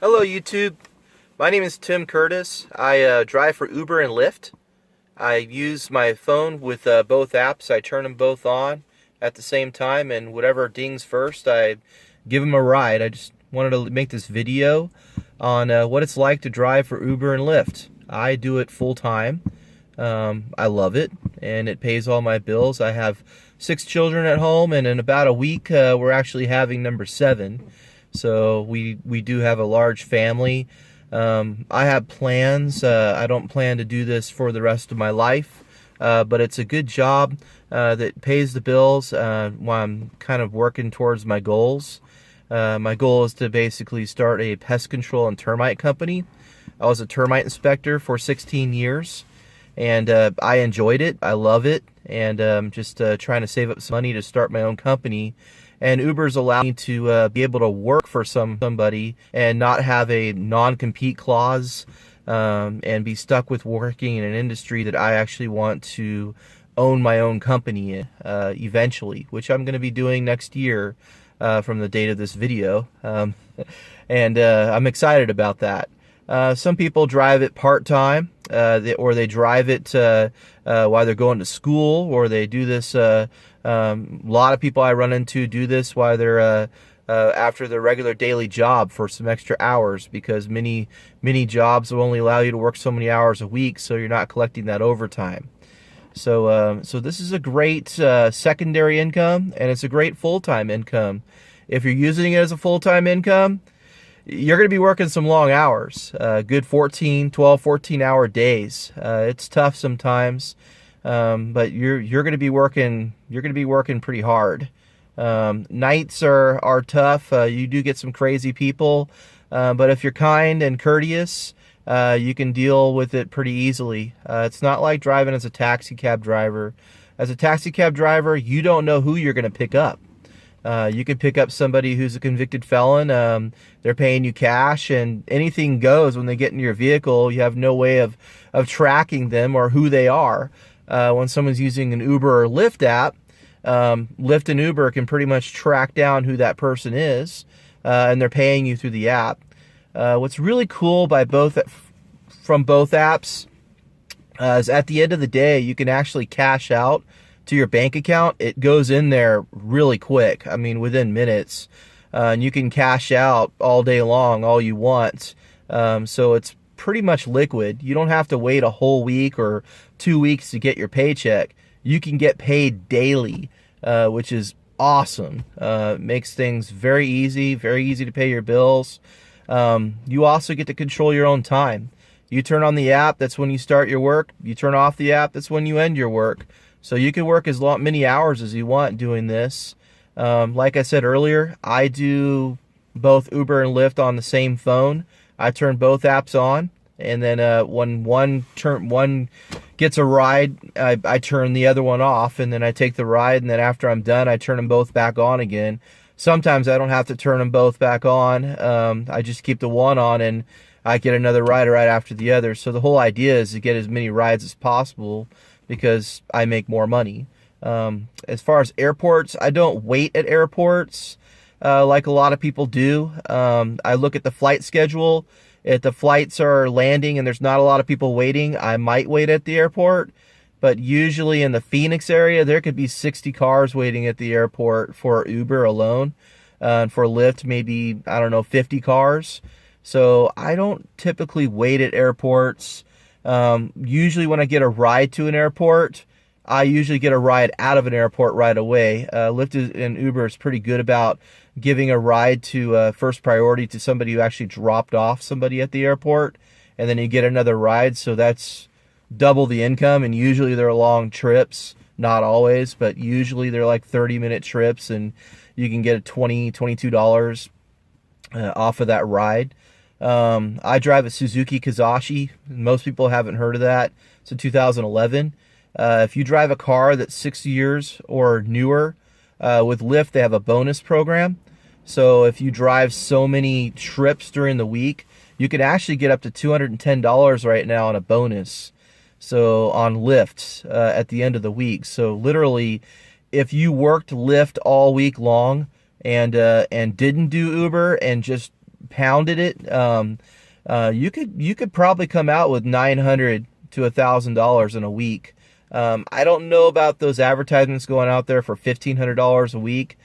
Hello YouTube, my name is Tim Curtis. I drive for Uber and Lyft. I use my phone with both apps. I turn them both on at the same time, and whatever dings first, I give them a ride. I just wanted to make this video on what it's like to drive for Uber and Lyft. I do it full time. I love it, and it pays all my bills. I have 6 children at home, and in about a week we're actually having number 7. So we do have a large family. I have plans. I don't plan to do this for the rest of my life, but it's a good job that pays the bills while I'm kind of working towards my goals. My goal is to basically start a pest control and termite company. I was a termite inspector for 16 years, and I enjoyed it. I love it, and just trying to save up some money to start my own company. And Uber's allowed me to be able to work for somebody and not have a non-compete clause, and be stuck with working in an industry that I actually want to own my own company in eventually, which I'm going to be doing next year from the date of this video. And I'm excited about that. Some people drive it part-time, or they drive it while they're going to school, or they do this. A lot of people I run into do this while they're after their regular daily job for some extra hours, because many jobs will only allow you to work so many hours a week, so you're not collecting that overtime. So this is a great secondary income, and it's a great full-time income. If you're using it as a full-time income, you're going to be working some long hours, good 14-hour days. It's tough sometimes, but you're going to be working pretty hard. Nights are tough. You do get some crazy people, but if you're kind and courteous, you can deal with it pretty easily. It's not like driving as a taxi cab driver. As a taxi cab driver, you don't know who you're going to pick up. You could pick up somebody who's a convicted felon. They're paying you cash, and anything goes when they get in your vehicle. You have no way of tracking them or who they are. When someone's using an Uber or Lyft app, Lyft and Uber can pretty much track down who that person is, and they're paying you through the app. What's really cool from both apps is at the end of the day, you can actually cash out to your bank account. It goes in there really quick. I mean, within minutes, and you can cash out all day long, all you want. So it's pretty much liquid. You don't have to wait a whole week or 2 weeks to get your paycheck. You can get paid daily, which is awesome. Makes things very easy to pay your bills. You also get to control your own time. You turn on the app, that's when you start your work. You turn off the app, that's when you end your work. So you can work many hours as you want doing this. Like I said earlier, I do both Uber and Lyft on the same phone. I turn both apps on, and then when one gets a ride, I turn the other one off, and then I take the ride, and then after I'm done, I turn them both back on again. Sometimes I don't have to turn them both back on. I just keep the one on, and I get another ride right after the other. So the whole idea is to get as many rides as possible, because I make more money. As far as airports, I don't wait at airports like a lot of people do. I look at the flight schedule. If the flights are landing and there's not a lot of people waiting, I might wait at the airport. But usually in the Phoenix area, there could be 60 cars waiting at the airport for Uber alone. And for Lyft, maybe, I don't know, 50 cars. So I don't typically wait at airports. Usually when I get a ride to an airport, I usually get a ride out of an airport right away. Lyft and Uber is pretty good about giving a ride to first priority to somebody who actually dropped off somebody at the airport, and then you get another ride, so that's double the income. And usually they're long trips, not always, but usually they're like 30-minute trips, and you can get $22 off of that ride. I drive a Suzuki Kizashi. Most people haven't heard of that. It's a 2011. If you drive a car that's 6 years or newer, with Lyft, they have a bonus program. So if you drive so many trips during the week, you can actually get up to $210 right now on a bonus. So on Lyft at the end of the week. So literally, if you worked Lyft all week long and didn't do Uber and just pounded it, you could probably come out with $900 to $1,000 in a week. I don't know about those advertisements going out there for $1,500 a week.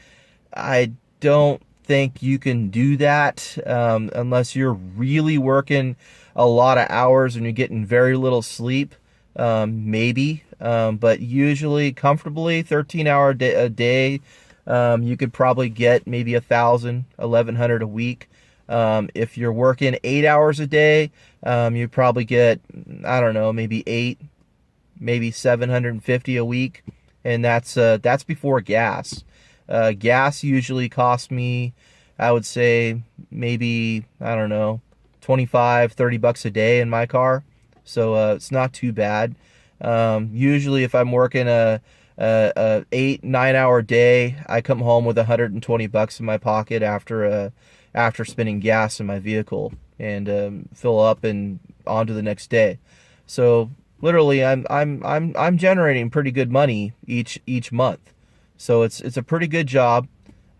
I don't think you can do that unless you're really working a lot of hours and you're getting very little sleep. Maybe, but usually comfortably 13-hour a day, you could probably get maybe 1,000, 1,100 a week. If you're working 8 hours a day, you probably get, I don't know, maybe 750 a week, and that's before gas. Gas usually costs me, I would say, maybe, I don't know, 25, 30 bucks a day in my car. So it's not too bad. Usually if I'm working a 8-9 hour day, I come home with 120 bucks in my pocket after spending gas in my vehicle, and fill up and on to the next day. So literally I'm generating pretty good money each month. So it's a pretty good job.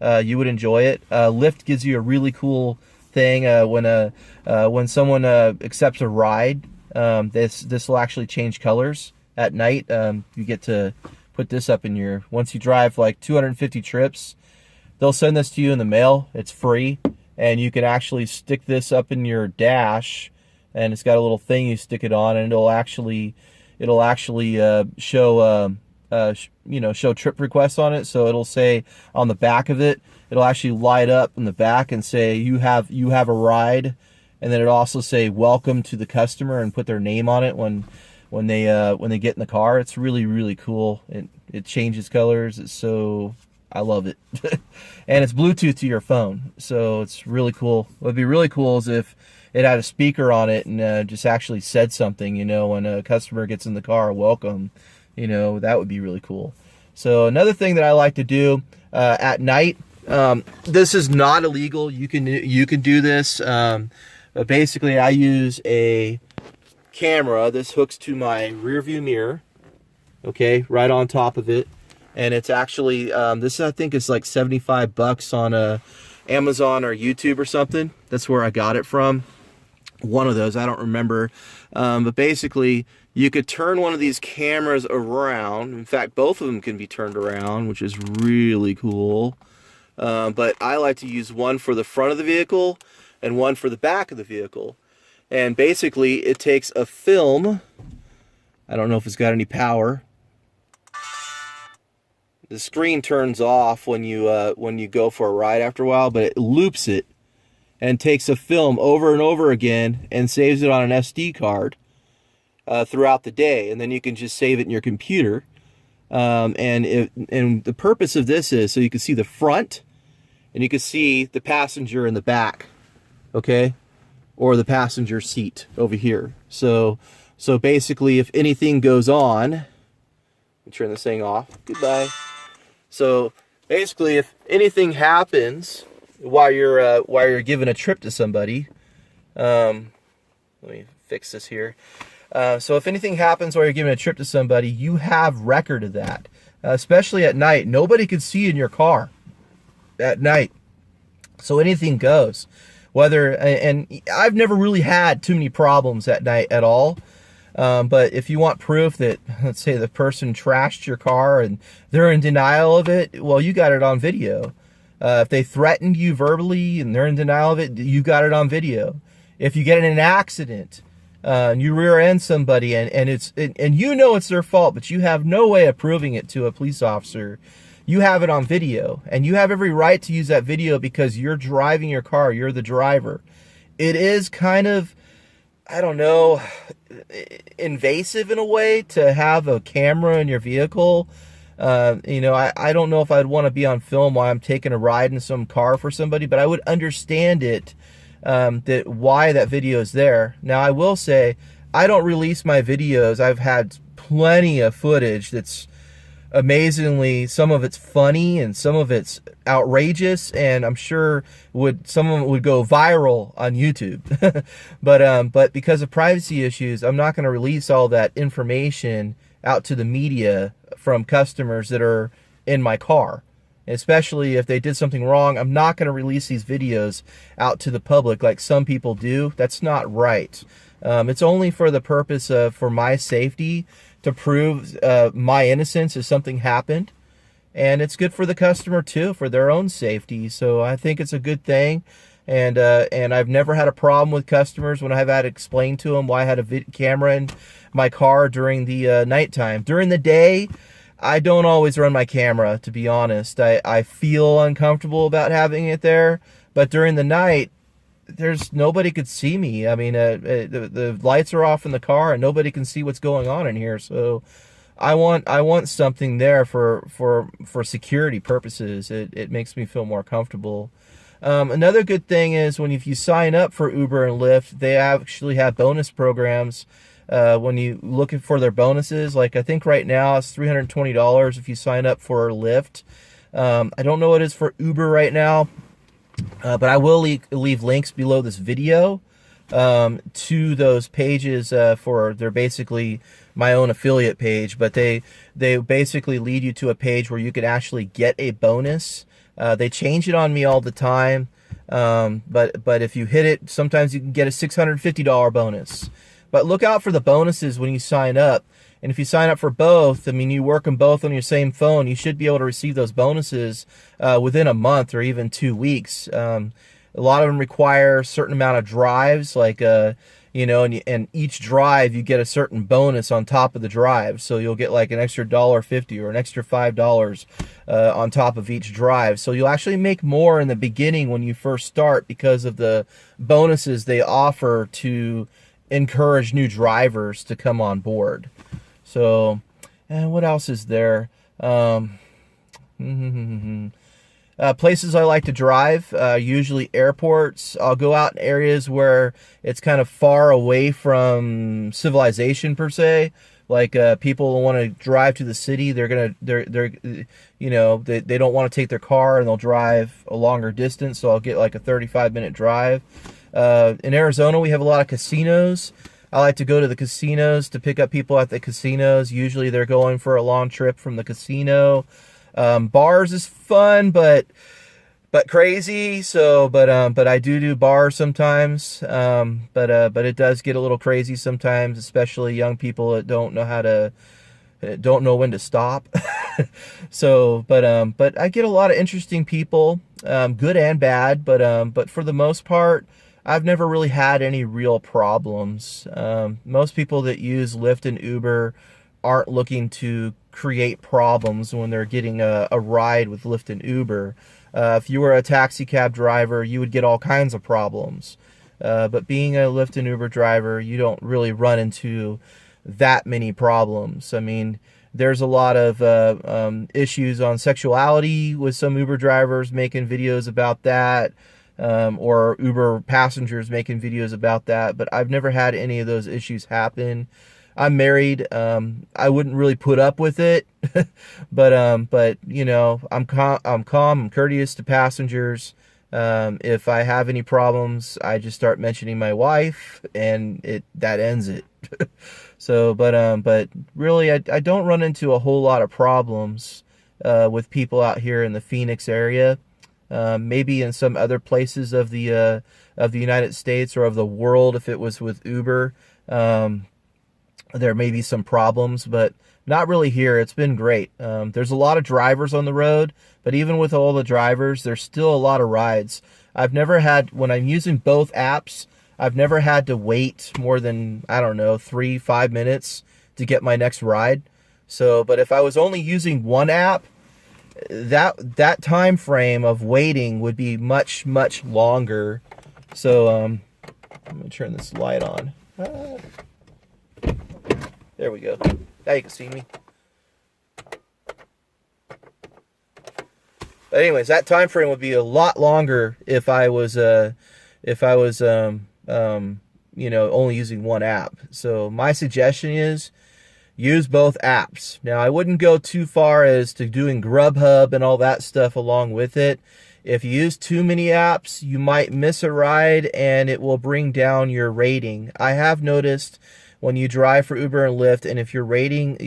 You would enjoy it. Lyft gives you a really cool thing when someone accepts a ride. This will actually change colors at night. You get to put this up in once you drive like 250 trips, they'll send this to you in the mail. It's free, and you can actually stick this up in your dash, and it's got a little thing you stick it on, and it'll actually show show trip requests on it. So it'll say on the back of it, it'll actually light up in the back and say you have a ride, and then it'll also say welcome to the customer and put their name on it when they get in the car. It's really, really cool. It changes colors. I love it. And it's Bluetooth to your phone, so it's really cool. What would be really cool is if it had a speaker on it and just actually said something, when a customer gets in the car, welcome. That would be really cool. So another thing that I like to do at night, this is not illegal. You can do this. But basically, I use a camera. This hooks to my rear view mirror, okay, right on top of it. And it's actually, this I think is like 75 bucks on Amazon or YouTube or something. That's where I got it from. One of those, I don't remember. But basically, you could turn one of these cameras around. In fact, both of them can be turned around, which is really cool. But I like to use one for the front of the vehicle and one for the back of the vehicle. And basically, it takes a film. I don't know if it's got any power. The screen turns off when you go for a ride after a while, but it loops it and takes a film over and over again and saves it on an SD card throughout the day, and then you can just save it in your computer. And the purpose of this is so you can see the front, and you can see the passenger in the back, okay, or the passenger seat over here. So basically, if anything goes on, let me turn this thing off. Goodbye. So basically, if anything happens while you're giving a trip to somebody, let me fix this here. So if anything happens while you're giving a trip to somebody, you have record of that. Especially at night, nobody can see in your car at night, so anything goes. And I've never really had too many problems at night at all. But if you want proof that, let's say, the person trashed your car and they're in denial of it, well, you got it on video. If they threatened you verbally and they're in denial of it, you got it on video. If you get in an accident and you rear end somebody and it's their fault, but you have no way of proving it to a police officer, you have it on video, and you have every right to use that video because you're driving your car. You're the driver. It is kind of, I don't know, invasive in a way to have a camera in your vehicle. I don't know if I'd want to be on film while I'm taking a ride in some car for somebody, but I would understand it, that why that video is there. Now, I will say, I don't release my videos. I've had plenty of footage that's amazingly, some of it's funny and some of it's outrageous, and I'm sure some of them would go viral on YouTube. But because of privacy issues, I'm not going to release all that information out to the media from customers that are in my car. especially if they did something wrong. I'm not going to release these videos out to the public like some people do. That's not right. It's only for the purpose of, for my safety, to prove my innocence if something happened. And it's good for the customer too, for their own safety. So I think it's a good thing. And I've never had a problem with customers when I've had to explain to them why I had a camera in my car during the nighttime. During the day, I don't always run my camera, to be honest. I feel uncomfortable about having it there. But during the night, nobody could see me. I mean, the lights are off in the car and nobody can see what's going on in here. So I want something there for security purposes. It makes me feel more comfortable. Another good thing is if you sign up for Uber and Lyft, they actually have bonus programs. When you looking for their bonuses, like I think right now it's $320 if you sign up for Lyft. I don't know what it is for Uber right now, but I will leave links below this video to those pages they're basically my own affiliate page, but they basically lead you to a page where you could actually get a bonus. They change it on me all the time, but if you hit it, sometimes you can get a $650 bonus. But look out for the bonuses when you sign up. And if you sign up for both, I mean, you work them both on your same phone, you should be able to receive those bonuses within a month or even 2 weeks. A lot of them require a certain amount of drives, like and each drive you get a certain bonus on top of the drive. So you'll get like an extra $1.50 or an extra $5 on top of each drive. So you'll actually make more in the beginning when you first start because of the bonuses they offer to encourage new drivers to come on board. So, and what else is there? Places I like to drive, usually airports. I'll go out in areas where it's kind of far away from civilization per se. Like people want to drive to the city, they don't want to take their car and they'll drive a longer distance. So I'll get like a 35-minute drive. In Arizona, we have a lot of casinos. I like to go to the casinos to pick up people at the casinos. Usually they're going for a long trip from the casino. Bars is fun, but crazy. So, but I do bars sometimes. But it does get a little crazy sometimes, especially young people that don't know when to stop. So, but I get a lot of interesting people, good and bad. But for the most part, I've never really had any real problems. Most people that use Lyft and Uber aren't looking to create problems when they're getting a ride with Lyft and Uber. If you were a taxi cab driver, you would get all kinds of problems. But being a Lyft and Uber driver, you don't really run into that many problems. I mean, there's a lot of issues on sexuality with some Uber drivers making videos about that. Or Uber passengers making videos about that, but I've never had any of those issues happen. I'm married. I wouldn't really put up with it, but I'm calm. I'm courteous to passengers. If I have any problems, I just start mentioning my wife, and that ends it. So, but really, I don't run into a whole lot of problems with people out here in the Phoenix area. Maybe in some other places of the United States or of the world, if it was with Uber, there may be some problems, but not really here. It's been great. There's a lot of drivers on the road, but even with all the drivers, there's still a lot of rides. I've never had, when I'm using both apps, I've never had to wait more than, 3-5 minutes to get my next ride. So, but if I was only using one app, that time frame of waiting would be much longer. So I'm gonna turn this light on. There we go. Now you can see me. But anyways, that time frame would be a lot longer if I was only using one app. So my suggestion is use both apps. Now, I wouldn't go too far as to doing Grubhub and all that stuff along with it. If you use too many apps, you might miss a ride and it will bring down your rating. I have noticed when you drive for Uber and Lyft, and if your rating,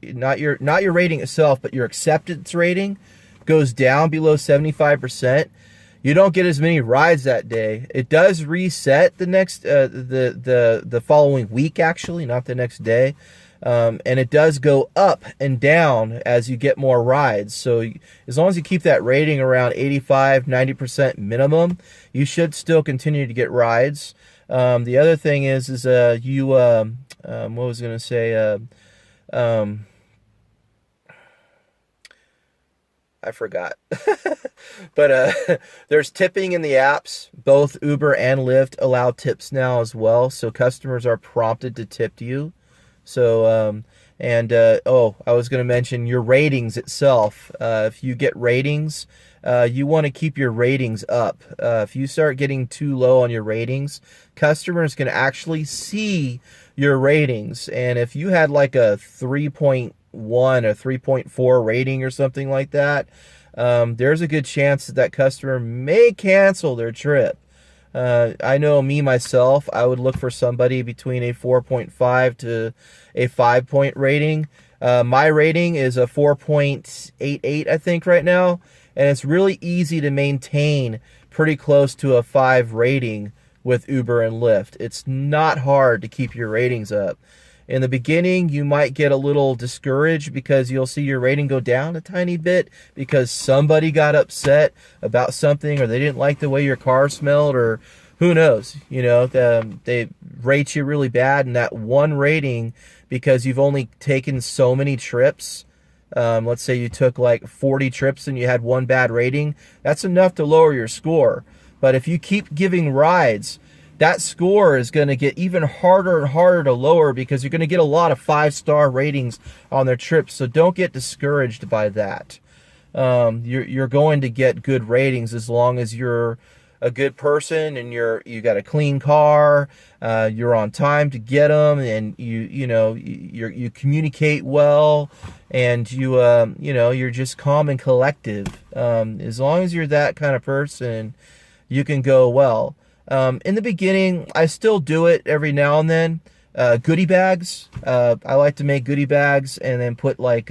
not your rating itself, but your acceptance rating, goes down below 75%, you don't get as many rides that day. It does reset the next the following week, actually, not the next day. And it does go up and down as you get more rides. So as long as you keep that rating around 85-90% minimum, you should still continue to get rides. The other thing is you what was I going to say? I forgot. But there's tipping in the apps. Both Uber and Lyft allow tips now as well, so customers are prompted to tip you. So I was going to mention your ratings itself. If you get ratings, you want to keep your ratings up. If you start getting too low on your ratings, customers can actually see your ratings. And if you had like a 3.1 or 3.4 rating or something like that, there's a good chance that customer may cancel their trip. I know me myself, I would look for somebody between a 4.5 to a 5-point rating. My rating is a 4.88, I think, right now, and it's really easy to maintain pretty close to a 5 rating with Uber and Lyft. It's not hard to keep your ratings up. In the beginning, you might get a little discouraged because you'll see your rating go down a tiny bit because somebody got upset about something, or they didn't like the way your car smelled, or who knows, they rate you really bad, and that one rating, because you've only taken so many trips, let's say you took like 40 trips and you had one bad rating, that's enough to lower your score. But if you keep giving rides, that score is going to get even harder and harder to lower because you're going to get a lot of 5-star ratings on their trips. So don't get discouraged by that. You're going to get good ratings as long as you're a good person and you got a clean car, you're on time to get them, and you communicate well, and you're just calm and collective. As long as you're that kind of person, you can go well. In the beginning, I still do it every now and then. Goodie bags. I like to make goodie bags and then put like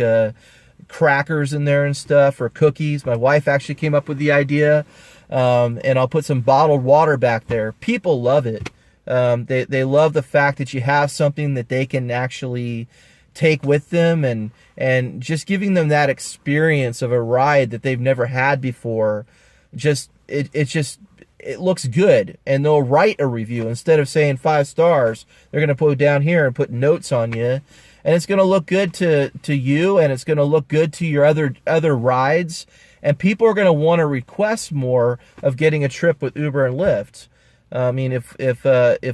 crackers in there and stuff, or cookies. My wife actually came up with the idea. And I'll put some bottled water back there. People love it. They love the fact that you have something that they can actually take with them, and just giving them that experience of a ride that they've never had before. It looks good, and they'll write a review instead of saying 5 stars. They're going to put down here and put notes on you, and it's going to look good to you, and it's going to look good to your other rides, and people are going to want to request more of getting a trip with Uber and Lyft. I mean, if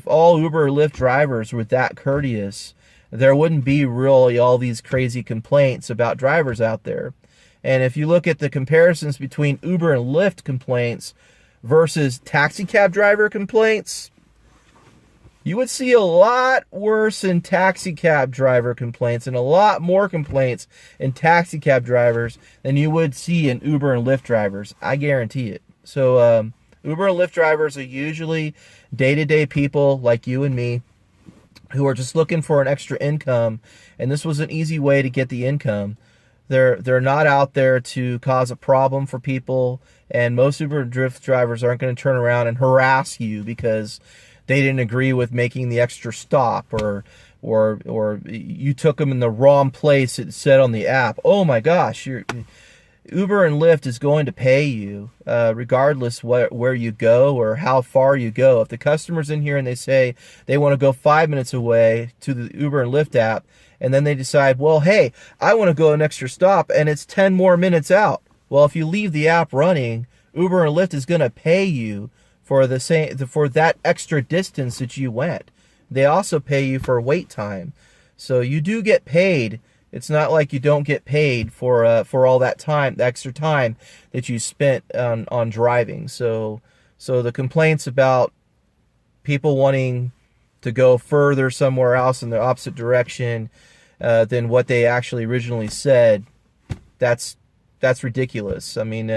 all Uber or Lyft drivers were that courteous, there wouldn't be really all these crazy complaints about drivers out there. And if you look at the comparisons between Uber and Lyft complaints versus taxi cab driver complaints, you would see a lot worse in taxi cab driver complaints and a lot more complaints in taxi cab drivers than you would see in Uber and Lyft drivers. I guarantee it. So Uber and Lyft drivers are usually day-to-day people like you and me who are just looking for an extra income, and this was an easy way to get the income. They're not out there to cause a problem for people, and most Uber and Lyft drivers aren't going to turn around and harass you because they didn't agree with making the extra stop, or you took them in the wrong place. It said on the app, oh my gosh, Uber and Lyft is going to pay you regardless where you go or how far you go. If the customer's in here and they say they want to go 5 minutes away to the Uber and Lyft app, and then they decide, well, hey, I want to go an extra stop, and it's 10 more minutes out. Well, if you leave the app running, Uber and Lyft is going to pay you for that extra distance that you went. They also pay you for wait time, so you do get paid. It's not like you don't get paid for all that time, the extra time that you spent on driving. So the complaints about people wanting to go further somewhere else in the opposite direction than what they actually originally said, that's ridiculous. I mean,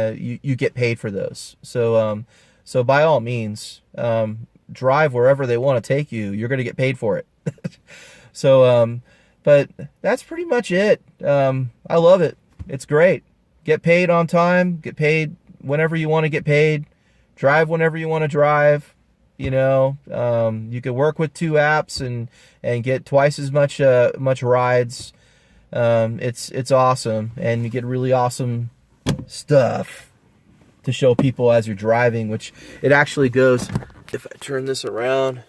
you get paid for those. So by all means, drive wherever they want to take you. You're going to get paid for it. But that's pretty much it. I love it. It's great. get paid on time, get paid whenever you want to get paid, drive whenever you want to drive. You know, you could work with 2 apps and get twice as much rides. It's awesome, and you get really awesome stuff to show people as you're driving, which it actually goes, if I turn this around,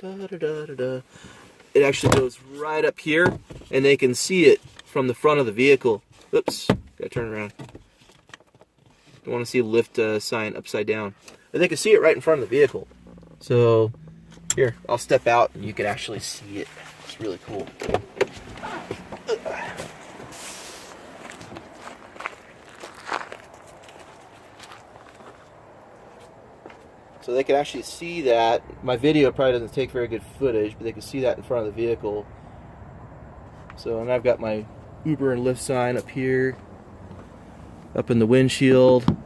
it actually goes right up here, and they can see it from the front of the vehicle. Oops, gotta turn around. Don't want to see a Lyft sign upside down. And they can see it right in front of the vehicle. So here, I'll step out and you can actually see it. It's really cool. So they can actually see that. My video probably doesn't take very good footage, but they can see that in front of the vehicle. So, and I've got my Uber and Lyft sign up here, up in the windshield.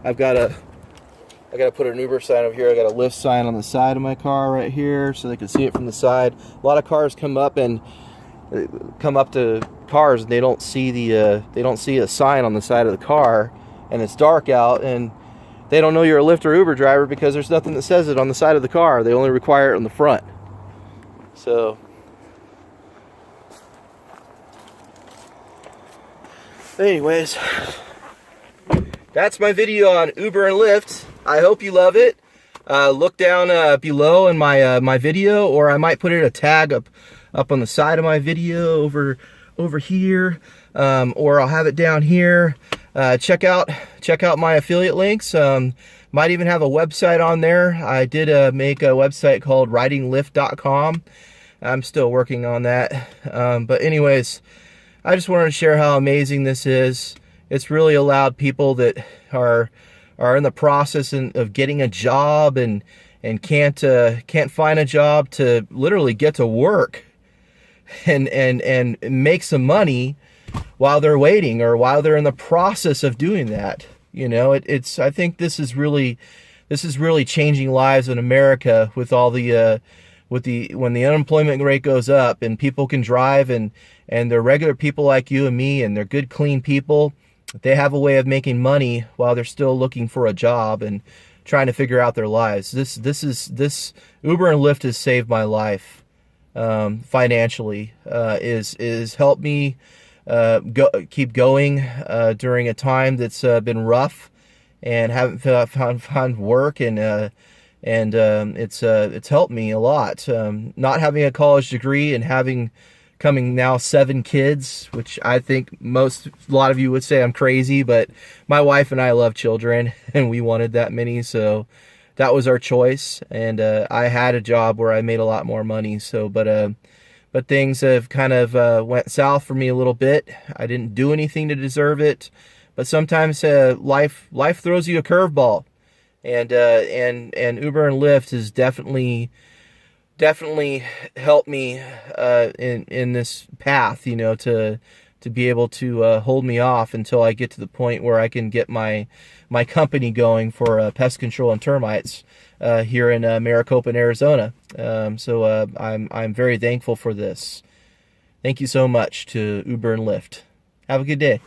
I gotta put an Uber sign over here. I got a Lyft sign on the side of my car right here, so they can see it from the side. A lot of cars come up to cars and they don't see a sign on the side of the car, and it's dark out, and they don't know you're a Lyft or Uber driver because there's nothing that says it on the side of the car. They only require it on the front. So, anyways, that's my video on Uber and Lyft. I hope you love it. Look down below in my video, or I might put it a tag up on the side of my video over here, or I'll have it down here. Check out my affiliate links. Might even have a website on there. I did make a website called writinglyft.com. I'm still working on that. But anyways, I just wanted to share how amazing this is. It's really allowed people that are in the process of getting a job and can't find a job to literally get to work and make some money while they're waiting, or while they're in the process of doing that. You know, I think this is really changing lives in America with all the when the unemployment rate goes up and people can drive, and they're regular people like you and me, and they're good, clean people. They have a way of making money while they're still looking for a job and trying to figure out their lives. This Uber and Lyft has saved my life financially. Is helped me keep going during a time that's been rough and haven't found work, and it's helped me a lot. Not having a college degree and coming now 7 kids, which I think a lot of you would say I'm crazy, but my wife and I love children, and we wanted that many, so that was our choice. And I had a job where I made a lot more money. So, but things have kind of went south for me a little bit. I didn't do anything to deserve it, but sometimes life throws you a curveball, and Uber and Lyft has definitely helped me in this path, you know, to be able to hold me off until I get to the point where I can get my company going for pest control and termites here in Maricopa, Arizona. So I'm very thankful for this. Thank you so much to Uber and Lyft. Have a good day.